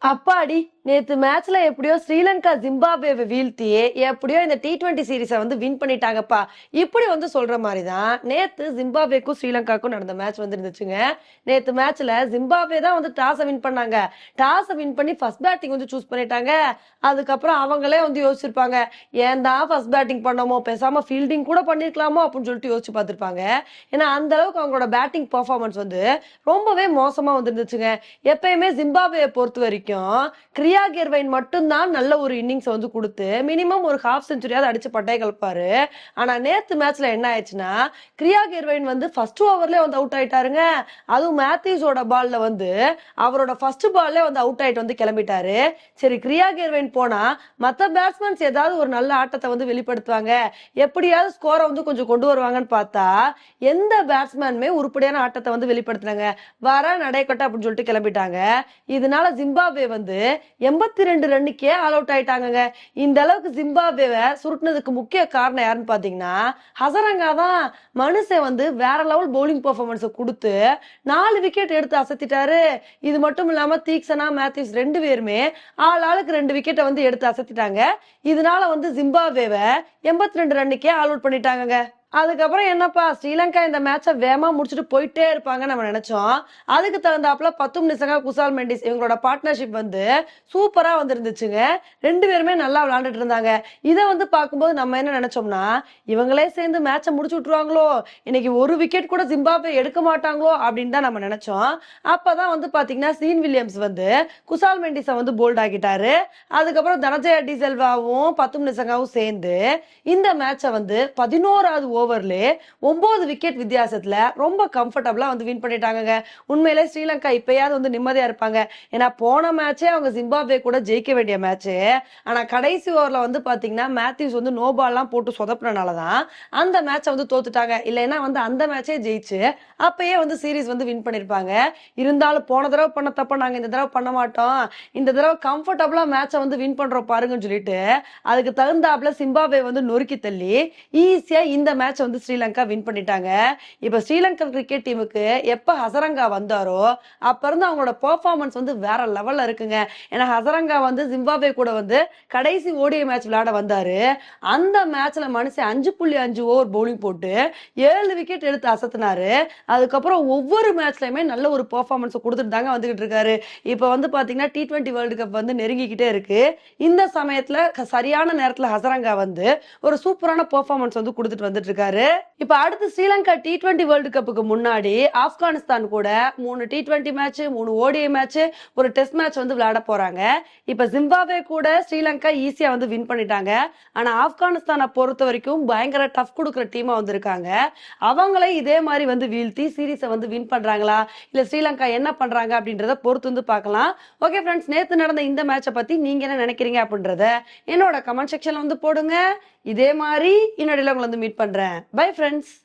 அப்பாடி! நேத்து மேட்ச்ல எப்படியோ ஸ்ரீலங்கா ஜிம்பாப்வேவ வீழ்த்தி, எப்படியோ இந்த T20 சீரிஸ வந்து வின் பண்ணிட்டாங்கப்பா. இப்படி வந்து சொல்ற மாரி தான், நேத்து ஜிம்பாப்வேக்கும் ஸ்ரீலங்காக்கும் நடந்த மேட்ச் வந்து இருந்துச்சுங்க. நேத்து மேட்ச்ல ஜிம்பாப்வே தான் வந்து டாஸ வின் பண்ணாங்க. டாஸ வின் பண்ணி ஃபர்ஸ்ட் பேட்டிங் வந்து சூஸ் பண்ணிட்டாங்க. அதுக்கப்புறம் அவங்களே வந்து யோசிச்சிருப்பாங்க, "ஏன் தான் ஃபர்ஸ்ட் பேட்டிங் பண்ணோமோ, பேசாம ஃபீல்டிங் கூட பண்ணியிருக்கலாமோ" அப்படின்னு சொல்லிட்டு யோசிச்சு பார்த்திருப்பாங்க. ஏன்னா, அந்த அளவுக்கு அவங்களோட பேட்டிங் பெர்ஃபார்மன்ஸ் வந்து ரொம்பவே மோசமா வந்து இருந்துச்சுங்க. எப்பயுமே ஜிம்பாப்வேய பொறுத்தவரைக்கும் கிரியா கெர்வைன் மட்டும்தான் நல்ல ஒரு இன்னிங்ஸ் வந்து கொடுத்து மினிமம் ஒரு ஹாஃப் செஞ்சுரியாவது அடிச்சு பட்டை கலப்பாரு. ஆனா நேத்து மேட்ச்ல என்ன ஆயிடுச்சுன்னா, கிரியா கெர்வைன் வந்து ஃபர்ஸ்ட் ஓவர்லயே வந்து அவுட் ஆயிட்டாருங்க. அதுவும் மேத்யூஸோட பால்ல வந்து அவரோட ஃபர்ஸ்ட் பால்லே வந்து அவுட் ஆயிட்டு வந்து கிளம்பிட்டாரு. சரி, கிரியா கெர்வைன் போனா மத்த பேட்ஸ்மேன்ஸ் ஏதாவது ஒரு நல்ல ஆட்டத்தை வந்து வெளிப்படுத்துவாங்க, எப்படியாவது ஸ்கோரை வந்து கொஞ்சம் கொண்டு வருவாங்கன்னு பார்த்தா எந்த பேட்ஸ்மேனுமே உருப்படியான ஆட்டத்தை வந்து வெளிப்படுத்தினாங்க. வர நடைக்கட்ட அப்படின்னு சொல்லிட்டு கிளம்பிட்டாங்க. இதனால ஜிம்பாப்வே வந்து 82 ரன்னுக்கே ஆல் அவுட் ஆயிட்டாங்க. இந்த அளவுக்கு ஜிம்பாப்வேவை சுருட்டினதுக்கு முக்கிய காரணம் யாருன்னு பாத்தீங்கன்னா ஹசரங்கா தான். மனுஷன் வந்து வேற லெவல் பவுலிங் பெர்ஃபார்மன்ஸ் கொடுத்து 4 விக்கெட் எடுத்து அசத்திட்டாரு. இது மட்டும் இல்லாம தீக்ஷனா மேத்யூஸ் 2 பேருமே ஆளுக்கு 2 விக்கெட்டை வந்து எடுத்து அசத்திட்டாங்க. இதனால வந்து ஜிம்பாப்வேவை 82 ரன்னுக்கே ஆல் அவுட் பண்ணிட்டாங்க. அதுக்கப்புறம் என்னப்பா, ஸ்ரீலங்கா இந்த மேட்சை வேகமா முடிச்சுட்டு போயிட்டே இருப்பாங்க நம்ம நினைச்சோம். அதுக்கு தகுந்தாப்புல 10 நிசங்கா குசால் மெண்டிஸ் இவங்களோட பார்ட்னர்ஷிப் வந்து சூப்பரா வந்து இருந்துச்சுங்க. 2 பேருமே நல்லா விளையாண்டுட்டு இருந்தாங்க. இதை வந்து பார்க்கும்போது நம்ம என்ன நினைச்சோம்னா, இவங்களே சேர்ந்து மேட்சை முடிச்சு விட்டுருவாங்களோ, இன்னைக்கு ஒரு விக்கெட் கூட ஜிம்பாப்வே எடுக்க மாட்டாங்களோ அப்படின்னு தான் நம்ம நினைச்சோம். அப்பதான் வந்து பாத்தீங்கன்னா சீன் வில்லியம்ஸ் வந்து குசால் மெண்டிஸை வந்து போல்ட் ஆக்கிட்டாரு. அதுக்கப்புறம் தனஜயா டிசெல்வாவும் 10 நிசங்காவும் சேர்ந்து இந்த மேட்சை வந்து 11வது ஓவர்ல 9 விக்கெட் வித்தியாசத்துல ரொம்ப கம்ஃபர்டபுளா வந்து வின் பண்ணிட்டாங்க. உண்மையிலே ஸ்ரீலங்கா இப்பயாவது வந்து நிம்மதியா இருப்பாங்க. ஏன்னா போன மேட்சே அவங்க ஜிம்பாப்வே கூட ஜெயிக்க வேண்டிய மேட்ச். ஆனா கடைசி ஓவர்ல வந்து பாத்தீங்கன்னா மேத்யூஸ் வந்து நோ பால்லாம் போட்டு சொதப்புறனாலதான் அந்த மேட்சை வந்து தோத்துட்டாங்க. இல்லைன்னா வந்து அந்த மேட்சே ஜெயிச்சு அப்பயே வந்து சீரீஸ் வந்து வின் பண்ணிருப்பாங்க. இருந்தாலும் போன தடவை பண்ண தப்ப நாங்க இந்த தடவை பண்ண மாட்டோம், இந்த தடவை கம்ஃபர்டபுளா மேட்சை வந்து வின் பண்றோம் பாருங்கன்னு சொல்லிட்டு அதுக்கு தகுந்தாப்புல ஜிம்பாப்வே வந்து நொறுக்கி தள்ளி ஈஸியா இந்த மேட்ச் வந்து ஸ்ரீலங்கா வின் பண்ணிட்டாங்க. இப்ப ஸ்ரீலங்கா கிரிக்கெட் டீமுக்கு எப்ப ஹசரங்கா வந்தாரோ அப்ப இருந்து அவங்களோட பெர்ஃபார்மன்ஸ் வந்து வேற லெவல்ல இருக்குங்க. ஏன்னா ஹசரங்கா வந்து ஜிம்பாப்வே கூட வந்து கடைசி ஓடிஐ மேட்ச் விளையாட வந்தாரு. அந்த மேட்ச்ல மனுஷன் 5.5 ஓவர் பவுலிங் போட்டு 7 விக்கெட் எடுத்து அசத்தினாரு. அதுக்கப்புறம் ஒவ்வொரு மேட்ச்லயுமே நல்ல ஒரு பெர்ஃபார்மன்ஸ் கொடுத்துட்டு தாங்க வந்துகிட்டு இருக்காரு. இப்ப வந்து பாத்தீங்கன்னா T20 வேர்ல்டு கப் வந்து நெருங்கிக்கிட்டே இருக்கு. இந்த சமயத்துல சரியான நேரத்துல ஹசரங்கா வந்து ஒரு சூப்பரான பெர்ஃபார்மன்ஸ் வந்து கொடுத்துட்டு வந்துட்டு இருக்காரு. இப்ப அடுத்து ஸ்ரீலங்கா T20 வேர்ல்டு கப்புக்கு முன்னாடி ஆப்கானிஸ்தான் கூட 3 T20 மேட்ச், 3 ஓடிஐ மேட்ச், ஒரு டெஸ்ட் மேட்ச் வந்து விளையாட போறாங்க. இப்ப ஜிம்பாப்வே கூட ஸ்ரீலங்கா ஈஸியா வந்து வின் பண்ணிட்டாங்க. ஆனா ஆப்கானிஸ்தானை பொறுத்த வரைக்கும் பயங்கர டஃப் கொடுக்குற டீமா வந்திருக்காங்க. அவங்களே இதே மாதிரி வந்து வீழ்த்தி சீரீஸை வந்து வின் பண்றாங்களா இல்ல ஸ்ரீலங்கா என்ன பண்றாங்க அப்படின்றத பொறுத்து வந்து பார்க்கலாம். ஓகே ஃப்ரெண்ட்ஸ், நேத்து நடந்த இந்த மேட்சை பத்தி நீங்க என்ன நினைக்கிறீங்க அப்படின்றத என்னோட கமெண்ட் செக்ஷன்ல வந்து போடுங்க. இதே மாதிரி இன்னொரு உங்களை வந்து மீட் பண்றேன். Bye friends.